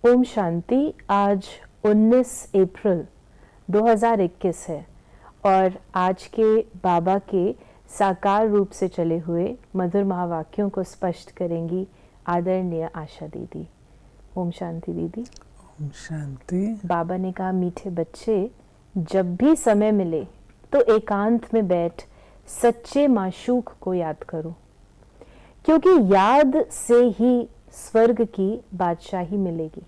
ओम शांति। आज 19 अप्रैल 2021 है और आज के बाबा के साकार रूप से चले हुए मधुर महावाक्यों को स्पष्ट करेंगी आदरणीय आशा दीदी। ओम शांति दीदी। ओम शांति। बाबा ने कहा, मीठे बच्चे, जब भी समय मिले तो एकांत में बैठ सच्चे माशूक को याद करो, क्योंकि याद से ही स्वर्ग की बादशाही मिलेगी।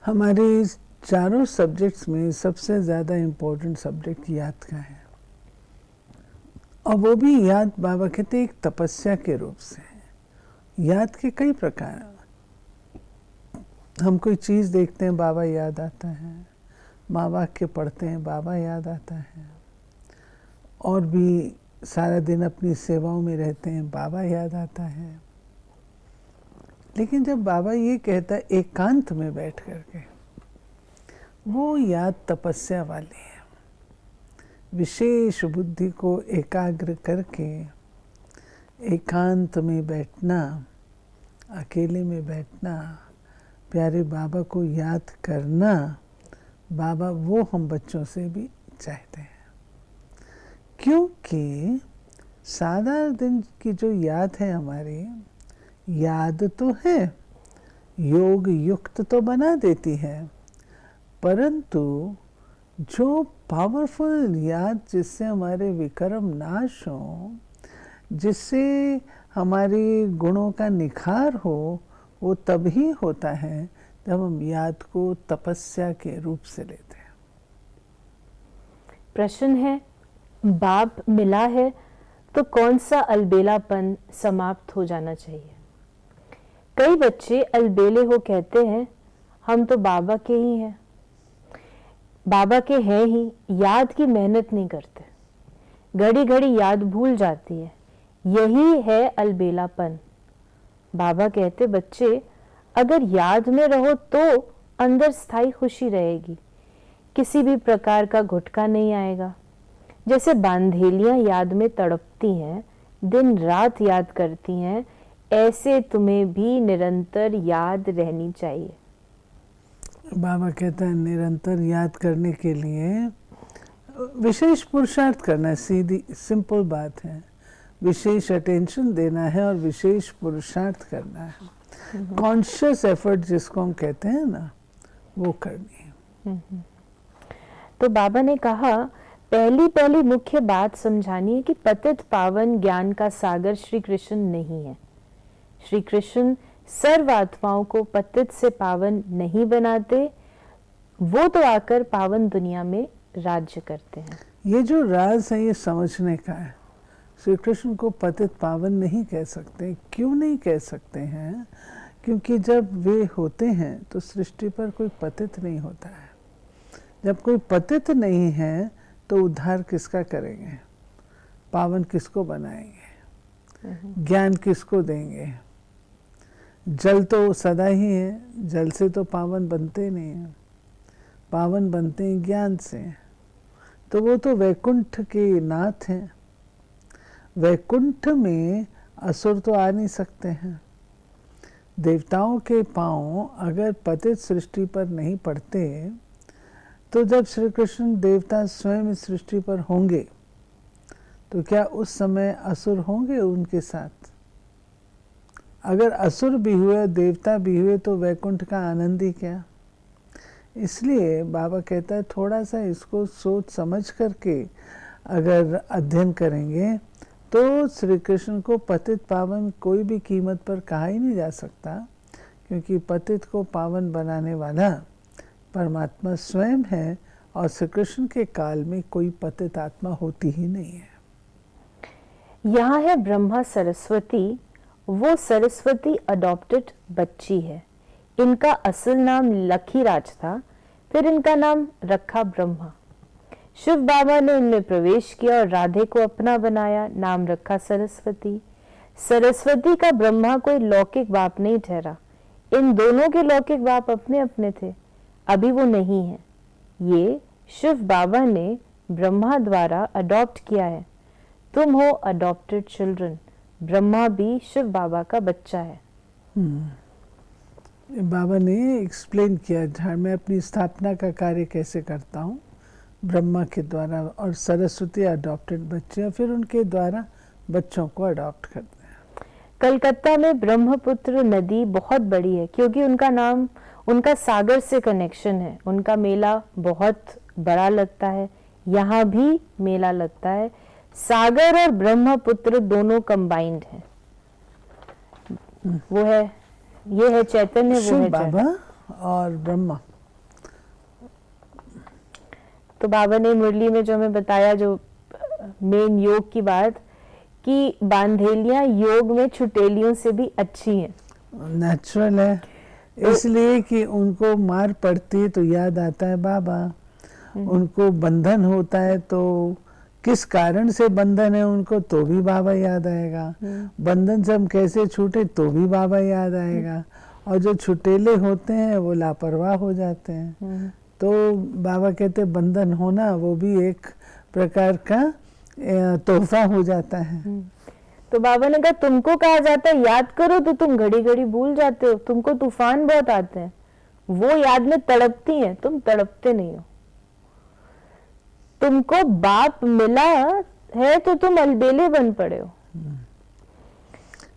हमारे चारों सब्जेक्ट्स में सबसे ज़्यादा इम्पोर्टेंट सब्जेक्ट याद का है, और वो भी याद बाबा कहते एक तपस्या के रूप से है। याद के कई प्रकार, हम कोई चीज़ देखते हैं बाबा याद आता है, माँ वाक्य पढ़ते हैं बाबा याद आता है, और भी सारा दिन अपनी सेवाओं में रहते हैं बाबा याद आता है। लेकिन जब बाबा ये कहता है एकांत में बैठ करके, वो याद तपस्या वाली है। विशेष बुद्धि को एकाग्र करके एकांत में बैठना, अकेले में बैठना, प्यारे बाबा को याद करना, बाबा वो हम बच्चों से भी चाहते हैं। क्योंकि साधारण दिन की जो याद है हमारी, याद तो है, योग युक्त तो बना देती है, परंतु जो पावरफुल याद जिससे हमारे विक्रम नाश हो, जिससे हमारे गुणों का निखार हो, वो तभी होता है जब हम याद को तपस्या के रूप से लेते हैं। प्रश्न है, बाप मिला है तो कौन सा अलबेलापन समाप्त हो जाना चाहिए? कई बच्चे अलबेले हो कहते हैं, हम तो बाबा के ही हैं, बाबा के हैं ही, याद की मेहनत नहीं करते, घड़ी घड़ी याद भूल जाती है, यही है अलबेलापन। बाबा कहते, बच्चे अगर याद में रहो तो अंदर स्थायी खुशी रहेगी, किसी भी प्रकार का घुटका नहीं आएगा। जैसे बांधेलियां याद में तड़पती हैं, दिन रात याद करती हैं, ऐसे तुम्हें भी निरंतर याद रहनी चाहिए। बाबा कहता है निरंतर याद करने के लिए विशेष पुरुषार्थ करना है। सीधी सिंपल बात है, विशेष अटेंशन देना है और विशेष पुरुषार्थ करना है। कॉन्शियस एफर्ट जिसको हम कहते हैं ना, वो करनी है। तो बाबा ने कहा, पहली मुख्य बात समझानी है कि पतित पावन ज्ञान का सागर श्री कृष्ण नहीं है। श्री कृष्ण सर्व आत्माओं को पतित से पावन नहीं बनाते, वो तो आकर पावन दुनिया में राज्य करते हैं। ये जो राज है ये समझने का है। श्री कृष्ण को पतित पावन नहीं कह सकते। क्यों नहीं कह सकते हैं? क्योंकि जब वे होते हैं तो सृष्टि पर कोई पतित नहीं होता है। जब कोई पतित नहीं है तो उद्धार किसका करेंगे? पावन किसको बनाएंगे? ज्ञान किसको देंगे? जल तो सदा ही है, जल से तो पावन बनते नहीं हैं, पावन बनते हैं ज्ञान से। तो वो तो वैकुंठ के नाथ हैं। वैकुंठ में असुर तो आ नहीं सकते हैं। देवताओं के पांव अगर पतित सृष्टि पर नहीं पड़ते, तो जब श्री कृष्ण देवता स्वयं इस सृष्टि पर होंगे तो क्या उस समय असुर होंगे उनके साथ? अगर असुर भी हुए, देवता भी हुए, तो वैकुंठ का आनंद ही क्या? इसलिए बाबा कहता है थोड़ा सा इसको सोच समझ करके अगर अध्ययन करेंगे तो श्री कृष्ण को पतित पावन कोई भी कीमत पर कहा ही नहीं जा सकता, क्योंकि पतित को पावन बनाने वाला परमात्मा स्वयं है, और श्री कृष्ण के काल में कोई पतित आत्मा होती ही नहीं है। यहाँ है ब्रह्मा सरस्वती, वो सरस्वती अडॉप्टेड बच्ची है। इनका असल नाम लखीराज था, फिर इनका नाम रखा ब्रह्मा। शिव बाबा ने इनमें प्रवेश किया और राधे को अपना बनाया, नाम रखा सरस्वती। सरस्वती का ब्रह्मा कोई लौकिक बाप नहीं ठहरा, इन दोनों के लौकिक बाप अपने अपने थे, अभी वो नहीं है। ये शिव बाबा ने ब्रह्मा द्वारा अडॉप्ट किया है। तुम हो अडॉप्टेड चिल्ड्रन, ब्रह्मा भी शिव बाबा का बच्चा है। बाबा ने एक्सप्लेन किया, जहाँ मैं अपनी स्थापना का कार्य कैसे करता हूँ, ब्रह्मा के द्वारा और सरस्वती अडॉप्टेड बच्चे हैं, फिर उनके द्वारा बच्चों को अडॉप्ट करते हैं। कलकत्ता में ब्रह्मपुत्र नदी बहुत बड़ी है क्योंकि उनका नाम, उनका सागर से कनेक्शन है। उनका मेला बहुत बड़ा लगता है, यहाँ भी मेला लगता है। सागर और ब्रह्मपुत्र दोनों कंबाइंड हैं। वो है, ये है चैतन्य, वो शिव है बाबा जड़। और ब्रह्मा। तो बाबा ने मुरली में जो हमें बताया, जो मेन योग की बात, कि बांधेलियां योग में छुटेलियों से भी अच्छी हैं। नेचुरल है, इसलिए कि उनको मार पड़ती है तो याद आता है बाबा, उनको बंधन होता है तो किस कारण से बंधन है उनको, तो भी बाबा याद आएगा। बंधन से हम कैसे छूटे तो भी बाबा याद आएगा। और जो छुटेले होते हैं वो लापरवाह हो जाते हैं। तो बाबा कहते बंधन होना वो भी एक प्रकार का तोहफा हो जाता है। तो बाबा ने कहा तुमको कहा जाता है याद करो तो तुम घड़ी घड़ी भूल जाते हो, तुमको तूफान बहुत आते हैं, वो याद में तड़पती हैं, तुम तड़पते नहीं हो। तुमको बाप मिला है तो तुम अलबेले बन पड़े हो।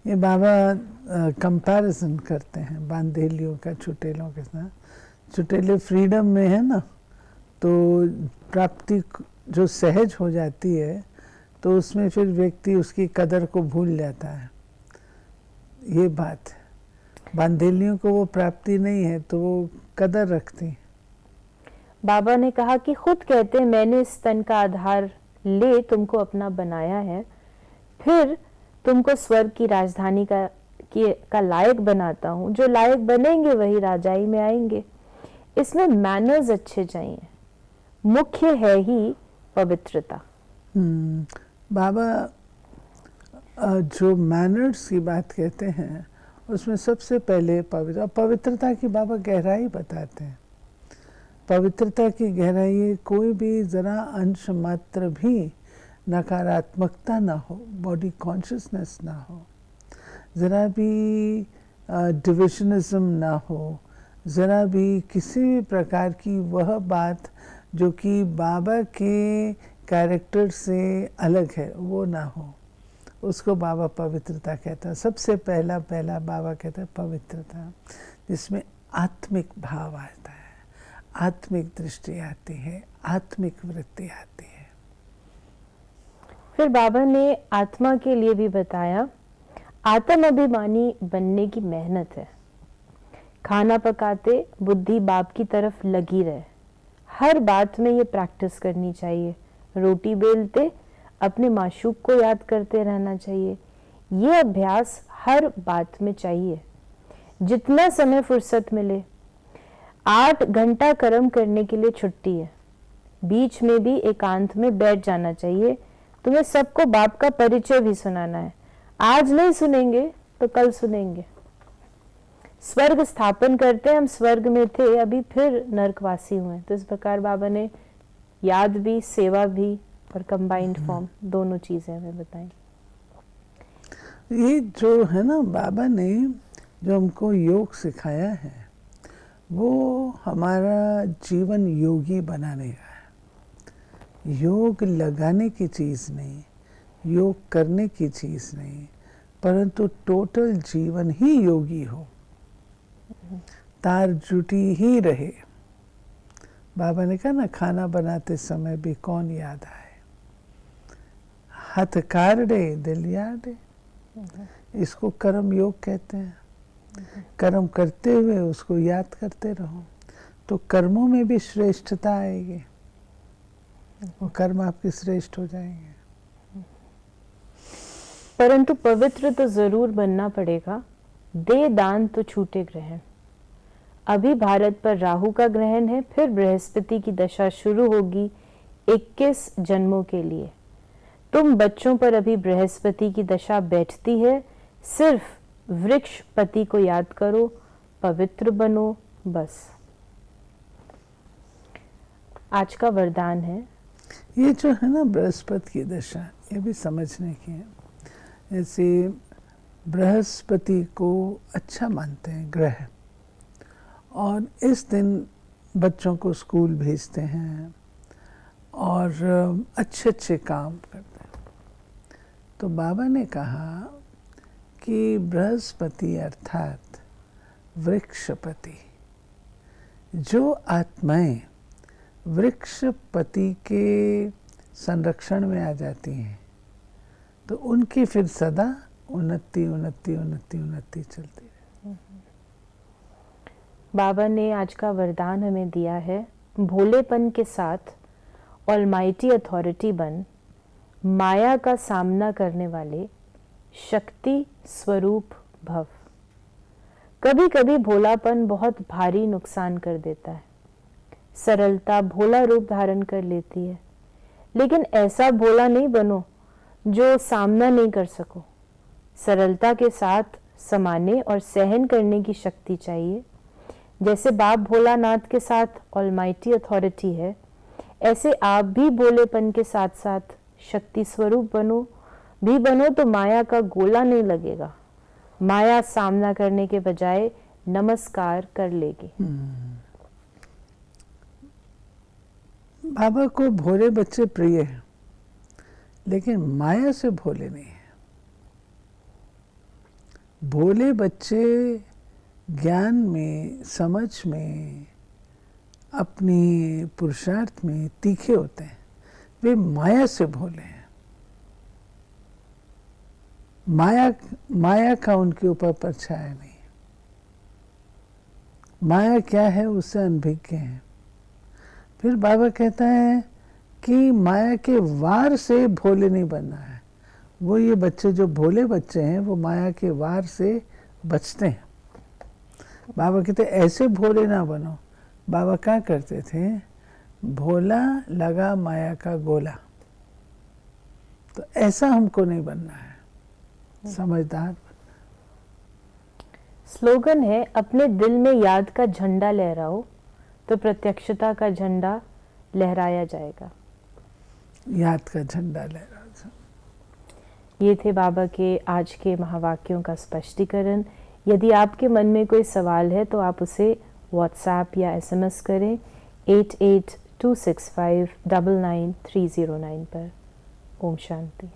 ये बाबा कंपैरिजन करते हैं बांधेलियों का छुटेलों के साथ। छुटेले फ्रीडम में है ना, तो प्राप्ति जो सहज हो जाती है तो उसमें फिर व्यक्ति उसकी कदर को भूल जाता है। ये बात है, बांधेलियों को वो प्राप्ति नहीं है तो वो कदर रखती। बाबा ने कहा कि खुद कहते हैं मैंने इस तन का आधार ले तुमको अपना बनाया है, फिर तुमको स्वर्ग की राजधानी का लायक बनाता हूँ। जो लायक बनेंगे वही राजाई में आएंगे। इसमें मैनर्स अच्छे चाहिए, मुख्य है ही पवित्रता। बाबा जो मैनर्स की बात कहते हैं उसमें सबसे पहले पवित्रता की बाबा गहराई बताते हैं। पवित्रता की गहराई कोई भी ज़रा अंश मात्र भी नकारात्मकता ना हो, बॉडी कॉन्शियसनेस ना हो, ज़रा भी डिविजनिज्म ना हो, ज़रा भी किसी भी प्रकार की वह बात जो कि बाबा के कैरेक्टर से अलग है वो ना हो, उसको बाबा पवित्रता कहता है। सबसे पहला बाबा कहता है पवित्रता, जिसमें आत्मिक भाव आता है, आत्मिक दृष्टि आती है, आत्मिक वृत्ति आती है। फिर बाबा ने आत्मा के लिए भी बताया, आत्म अभिमानी बनने की मेहनत है। खाना पकाते बुद्धि बाप की तरफ लगी रहे, हर बात में ये प्रैक्टिस करनी चाहिए। रोटी बेलते अपने माशूक को याद करते रहना चाहिए। ये अभ्यास हर बात में चाहिए। जितना समय फुर्सत मिले, 8 घंटा कर्म करने के लिए छुट्टी है, बीच में भी एकांत में बैठ जाना चाहिए। तुम्हें सबको बाप का परिचय भी सुनाना है, आज नहीं सुनेंगे तो कल सुनेंगे। स्वर्ग स्थापन करते, हम स्वर्ग में थे अभी फिर नरकवासी हुए। तो इस प्रकार बाबा ने याद भी, सेवा भी और कंबाइंड फॉर्म दोनों चीजें हमें बताई। ये जो है ना, बाबा ने जो हमको योग सिखाया है वो हमारा जीवन योगी बनाने का है। योग लगाने की चीज़ नहीं, योग करने की चीज़ नहीं, परंतु टोटल जीवन ही योगी हो, तार जुटी ही रहे। बाबा ने कहा ना, खाना बनाते समय भी कौन याद आए, हाथ कारडे दिल यादे। इसको कर्म योग कहते हैं। कर्म करते हुए उसको याद करते रहो तो कर्मों में भी श्रेष्ठता आएगी, वो कर्म आपके श्रेष्ठ हो जाएंगे। परंतु पवित्र तो जरूर बनना पड़ेगा। दे दान तो छूटे ग्रहण। अभी भारत पर राहु का ग्रहण है, फिर बृहस्पति की दशा शुरू होगी 21 जन्मों के लिए। तुम बच्चों पर अभी बृहस्पति की दशा बैठती है, सिर्फ वृक्ष पति को याद करो, पवित्र बनो, बस। आज का वरदान है, ये जो है ना बृहस्पति की दशा, ये भी समझने की है। ऐसे बृहस्पति को अच्छा मानते हैं ग्रह, और इस दिन बच्चों को स्कूल भेजते हैं और अच्छे अच्छे काम करते हैं। तो बाबा ने कहा कि बृहस्पति अर्थात वृक्षपति, जो आत्माएं वृक्षपति के संरक्षण में आ जाती हैं तो उनकी फिर सदा उन्नति उन्नति उन्नति उन्नति चलती है। बाबा ने आज का वरदान हमें दिया है, भोलेपन के साथ ऑलमाइटी अथॉरिटी बन माया का सामना करने वाले शक्ति स्वरूप भव। कभी कभी भोलापन बहुत भारी नुकसान कर देता है, सरलता भोला रूप धारण कर लेती है, लेकिन ऐसा भोला नहीं बनो जो सामना नहीं कर सको। सरलता के साथ समाने और सहन करने की शक्ति चाहिए। जैसे बाप भोलानाथ के साथ ऑलमाइटी अथॉरिटी है, ऐसे आप भी भोलेपन के साथ साथ शक्ति स्वरूप बनो तो माया का गोला नहीं लगेगा। माया सामना करने के बजाय नमस्कार कर लेगी। बाबा को भोले बच्चे प्रिय हैं, लेकिन माया से भोले नहीं है। भोले बच्चे ज्ञान में, समझ में, अपनी पुरुषार्थ में तीखे होते हैं, वे माया से भोले हैं। माया का उनके ऊपर परछाया नहीं। माया क्या है उससे अनभिज्ञ हैं। फिर बाबा कहता है कि माया के वार से भोले नहीं बनना है। वो ये बच्चे जो भोले बच्चे हैं वो माया के वार से बचते हैं। बाबा कहते ऐसे भोले ना बनो। बाबा क्या करते थे, भोला लगा माया का गोला। तो ऐसा हमको नहीं बनना है, समझदार। स्लोगन है, अपने दिल में याद का झंडा लहराओ तो प्रत्यक्षता का झंडा लहराया जाएगा। याद का झंडा लहरा। ये थे बाबा के आज के महावाक्यों का स्पष्टीकरण। यदि आपके मन में कोई सवाल है तो आप उसे व्हाट्सएप या SMS करें 8826599309 पर। ओम शांति।